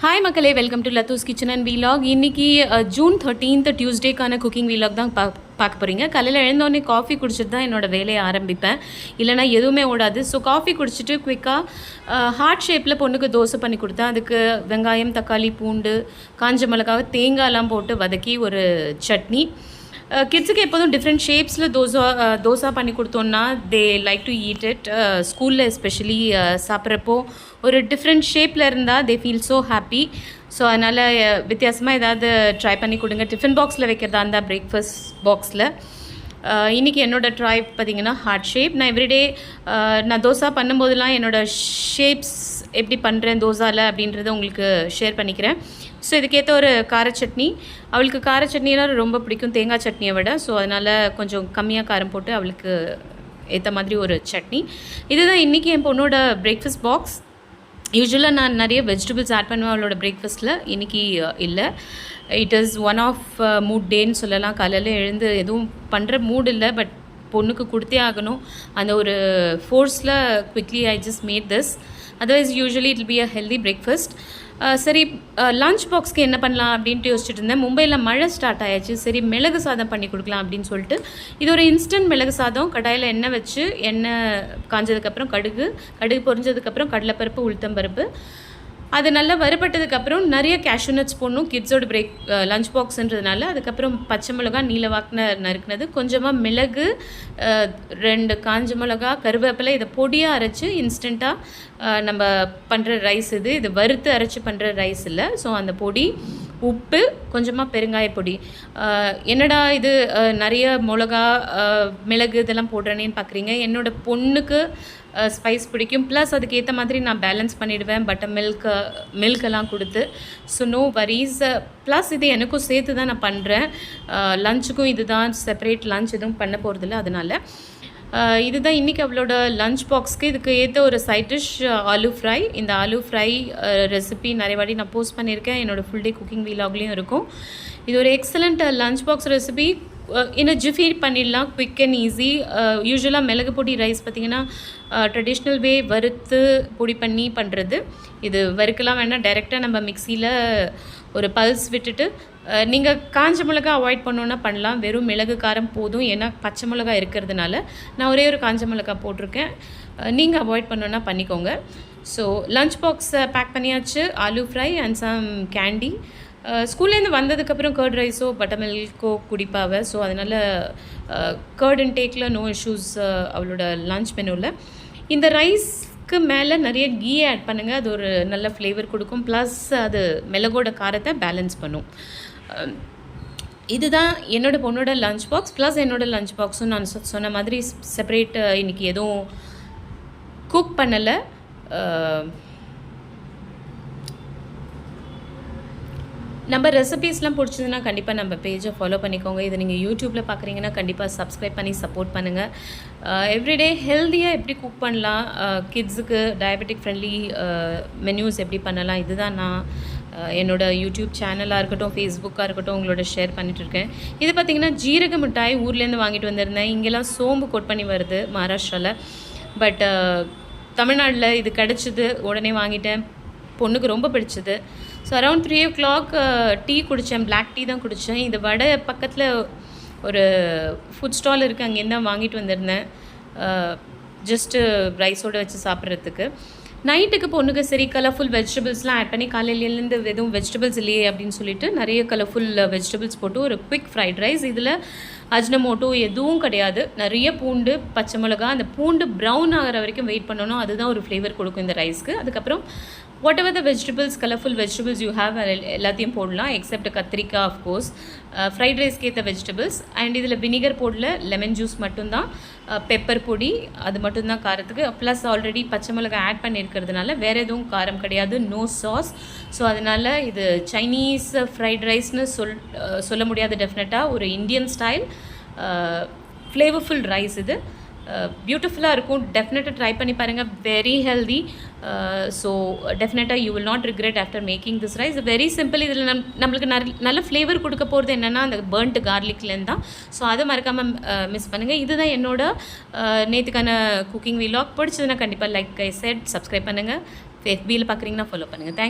Hi மக்களே, welcome to Lathu's kitchen and vlog. இன்றைக்கி June 13th டியூஸ்டேக்கான குக்கிங் வீலாக் தான் பார்க்க போகிறீங்க. காலையில் எழுந்தோடனே காஃபி குடிச்சிட்டு தான் என்னோடய வேலையை ஆரம்பிப்பேன், இல்லைனா எதுவுமே ஓடாது. ஸோ காஃபி குடிச்சிட்டு குயிக்காக ஹார்ட் ஷேப்பில் பொண்ணுக்கு தோசை பண்ணி கொடுத்தேன். அதுக்கு வெங்காயம், தக்காளி, பூண்டு, காஞ்ச மிளகாய், தேங்காயெல்லாம் போட்டு வதக்கி ஒரு சட்னி. கிட்ஸுக்கு எப்போதும் டிஃப்ரெண்ட் ஷேப்ஸில் தோசை பண்ணி கொடுத்தோன்னா they like to eat it. ஸ்கூலில் எஸ்பெஷலி சாப்பிட்றப்போ ஒரு டிஃப்ரெண்ட் ஷேப்பில் இருந்தால் they feel so happy. So அதனால் வித்தியாசமாக ஏதாவது ட்ரை பண்ணி கொடுங்க. டிஃபன் பாக்ஸில் வைக்கிறதா இருந்தால் பிரேக்ஃபாஸ்ட் பாக்ஸில். இன்றைக்கி என்னோடய ட்ரை பார்த்திங்கன்னா ஹார்ட் ஷேப். நான் எவ்ரிடே நான் தோசை பண்ணும்போதெல்லாம் என்னோடய ஷேப்ஸ் எப்படி பண்ணுறேன் தோசாவில் அப்படின்றத உங்களுக்கு ஷேர் பண்ணிக்கிறேன். ஸோ இதுக்கேற்ற ஒரு கார சட்னி. அவளுக்கு கார சட்னியெல்லாம் ரொம்ப பிடிக்கும் தேங்காய் சட்னியை விட. ஸோ அதனால் கொஞ்சம் கம்மியாக காரம் போட்டு அவளுக்கு ஏற்ற மாதிரி ஒரு சட்னி. இதுதான் இன்றைக்கி என் பொண்ணோட பிரேக்ஃபாஸ்ட் பாக்ஸ். யூஸ்வலாக நான் நிறைய வெஜிடபிள்ஸ் ஆட் பண்ணுவேன் அவளோட பிரேக்ஃபாஸ்ட்டில். இன்றைக்கி இல்லை. It is one of mood டேன்னு சொல்லலாம். காலையில் எழுந்து எதுவும் பண்ணுற மூட் இல்லை, பட் பொண்ணுக்கு கொடுத்தே ஆகணும் அந்த ஒரு ஃபோர்ஸில் quickly I just made this. Otherwise usually it will be a healthy breakfast. சரி, லஞ்ச் பாக்ஸ்க்கு என்ன பண்ணலாம் அப்படின்ட்டு யோசிச்சுட்டு இருந்தேன். மும்பையில் மழை ஸ்டார்ட் ஆயாச்சு. சரி, மிளகு சாதம் பண்ணி கொடுக்கலாம் அப்படின்னு சொல்லிட்டு இது ஒரு இன்ஸ்டன்ட் மிளகு சாதம். கடாயில் எண்ணெய் வச்சு, எண்ணெய் காஞ்சதுக்கப்புறம் கடுகு பொரிஞ்சதுக்கப்புறம் கடலைப்பருப்பு, உளுத்தம்பருப்பு, அது நல்லா வறுபட்டதுக்கப்புறம் நிறைய கேஷ்யூ நட்ஸ் போடணும் கிட்ஸோட லஞ்ச் பாக்ஸ்ன்றதுனால. அதுக்கப்புறம் பச்சை மிளகா நீலவாக்கின நறுக்குனது, கொஞ்சமாக மிளகு, 2 காஞ்ச மிளகா, கருவேப்பிலை, இதை பொடியாக அரைச்சி இன்ஸ்டண்ட்டாக நம்ம பண்ணுற ரைஸ். இது வறுத்து அரைச்சி பண்ணுற ரைஸ் இல்லை. ஸோ அந்த பொடி, உப்பு, கொஞ்சமாக பெருங்காய பொடி. என்னடா இது நிறைய மிளகா, மிளகு இதெல்லாம் போடுறேனேன்னு பார்க்குறீங்க. என்னோடய பொண்ணுக்கு ஸ்பைஸ் பிடிக்கும். ப்ளஸ் அதுக்கேற்ற மாதிரி நான் பேலன்ஸ் பண்ணிவிடுவேன் பட்டர் மில்கெல்லாம் கொடுத்து. So no worries. ப்ளஸ் இது எனக்கும் சேர்த்து தான் நான் பண்ணுறேன். லஞ்சுக்கும் இது தான் செப்பரேட் லஞ்ச் எதுவும் பண்ண போகிறதில்ல. அதனால் இதுதான் இன்றைக்கி அவளோட லஞ்ச் பாக்ஸ்க்கு. இதுக்கு ஏற்ற ஒரு சைட் டிஷ் ஆலு ஃப்ரை. இந்த ஆலு ஃப்ரை ரெசிபி நிறைய வாட்டி நான் போஸ்ட் பண்ணியிருக்கேன். என்னோடய ஃபுல் டே குக்கிங் வீலாக்லேயும் இருக்கும். இது ஒரு எக்ஸலண்ட் லஞ்ச் பாக்ஸ் ரெசிபி. இன்னும் ஜிஃபி பண்ணிடலாம், குவிக் அண்ட் ஈஸி. யூஸ்வலாக மிளகு பொடி ரைஸ் பார்த்திங்கன்னா ட்ரெடிஷ்னல் வே வறுத்து பொடி பண்ணி பண்ணுறது. இது வறுக்கலாம் வேணால் டைரெக்டாக நம்ம மிக்சியில் ஒரு பல்ஸ் விட்டுட்டு, நீங்கள் காஞ்ச மிளகா அவாய்ட் பண்ணோன்னா பண்ணலாம். வெறும் மிளகு காரம் போதும், ஏன்னா பச்சை மிளகா இருக்கிறதுனால. நான் ஒரே ஒரு காஞ்ச மிளகா போட்டிருக்கேன். நீங்கள் அவாய்ட் பண்ணோன்னா பண்ணிக்கோங்க. ஸோ லஞ்ச் பாக்ஸை பேக் பண்ணியாச்சு. Aloo fry and some candy. ஸ்கூல்லேருந்து வந்ததுக்கப்புறம் கர்ட் ரைஸோ பட்டர் மில்க்கோ குடிப்பாவை. ஸோ அதனால் கர்ட் அண்ட் டேக்கில் நோ இஷ்யூஸ் அவளோட லஞ்ச் மெனுவில். இந்த ரைஸ்க்கு மேலே நிறைய கீ ஆட் பண்ணுங்கள். அது ஒரு நல்ல ஃப்ளேவர் கொடுக்கும். ப்ளஸ் அது மிளகோட காரத்தை பேலன்ஸ் பண்ணும். இதுதான் என்னோடய பொண்ணோட லஞ்ச் பாக்ஸ். ப்ளஸ் என்னோடய லஞ்ச் பாக்ஸும் நான் சொன்ன மாதிரி செப்பரேட் இன்றைக்கி எதுவும் குக் பண்ணலை. நம்ம ரெசிபீஸ்லாம் பிடிச்சதுன்னா கண்டிப்பாக நம்ம பேஜை ஃபாலோ பண்ணிக்கோங்க. இதை நீங்கள் யூடியூப்பில் பார்க்குறீங்கன்னா கண்டிப்பாக சப்ஸ்கிரைப் பண்ணி சப்போர்ட் பண்ணுங்கள். எவ்ரிடே ஹெல்த்தியாக எப்படி குக் பண்ணலாம், கிட்ஸுக்கு டயபெட்டிக் ஃப்ரெண்ட்லி மெனியூஸ் எப்படி பண்ணலாம், இதுதான் நான் என்னோடய யூடியூப் சேனலாக இருக்கட்டும், ஃபேஸ்புக்காக இருக்கட்டும் உங்களோட ஷேர் பண்ணிகிட்ருக்கேன். இது பார்த்திங்கன்னா ஜீரக மிட்டாய் ஊர்லேருந்து வாங்கிட்டு வந்திருந்தேன். இங்கெல்லாம் சோம்பு கோட் பண்ணி வருது மகாராஷ்டிராவில். பட் தமிழ்நாட்டில் இது கிடச்சிது, உடனே வாங்கிட்டேன். பொண்ணுக்கு ரொம்ப பிடிச்சது. ஸோ அரௌண்ட் 3 o'clock டீ குடித்தேன். பிளாக் டீ தான் குடித்தேன். இது வடை பக்கத்தில் ஒரு ஃபுட் ஸ்டால் இருக்குது, அங்கேருந்து தான் வாங்கிட்டு வந்திருந்தேன். ஜஸ்ட்டு ரைஸோடு வச்சு சாப்பிட்றதுக்கு. நைட்டுக்கு பொண்ணுக்கு சரி கலர்ஃபுல் வெஜிடபிள்ஸ்லாம் ஆட் பண்ணி, காலையிலேருந்து எதுவும் வெஜிடபிள்ஸ் இல்லையே அப்படின்னு சொல்லிட்டு நிறைய கலர்ஃபுல் வெஜிடபிள்ஸ் போட்டு ஒரு குவிக் ஃப்ரைட் ரைஸ். இதில் அஜ்னமோட்டோ எதுவும் கிடையாது. நிறைய பூண்டு, பச்சை மிளகா. அந்த பூண்டு ப்ரௌன் ஆகிற வரைக்கும் வெயிட் பண்ணணும். அதுதான் ஒரு ஃப்ளேவர் கொடுக்கும் இந்த ரைஸ்க்கு. அதுக்கப்புறம் what ever the vegetables, colourful vegetables you have எல்லாத்தையும் போடலாம், எக்ஸப்ட் கத்திரிக்காய் ஆஃப்கோர்ஸ். ஃப்ரைட் ரைஸ்க்கு ஏற்ற வெஜிடபிள்ஸ். அண்ட் இதில் வினிகர் போடல, லெமன் ஜூஸ் மட்டும்தான், பெப்பர் பொடி அது மட்டும்தான் காரத்துக்கு. ப்ளஸ் ஆல்ரெடி பச்சை மிளகாய் ஆட் பண்ணியிருக்கிறதுனால வேறு எதுவும் காரம் கிடையாது, நோ சாஸ். ஸோ அதனால் இது சைனீஸ் ஃப்ரைட் ரைஸ்னு சொல்ல முடியாது. டெஃபினட்டாக ஒரு இந்தியன் ஸ்டைல் ஃப்ளேவர்ஃபுல் ரைஸ். இது பியூட்டிஃபுல்லாக இருக்கும். டெஃபினட்டாக ட்ரை பண்ணி பாருங்கள். Very healthy. ஸோ டெஃபினட்டாக you will not regret after making this rice. Very simple. இதில் நம்மளுக்கு நல்ல ஃப்ளேவர் கொடுக்க போகிறது என்னென்னா அந்த பர்ன்ட் கார்லிக்லேருந்து தான். ஸோ அதை மறக்காமல் மிஸ் பண்ணுங்கள். இதுதான் என்னோட நேற்றுக்கான குக்கிங் வீலாக். பிடிச்சதுன்னா கண்டிப்பாக லைக் ஐ செட் சப்ஸ்கிரைப் பண்ணுங்கள். FBயில் பார்க்குறீங்கன்னா ஃபாலோ பண்ணுங்கள். தேங்க்ஸ்.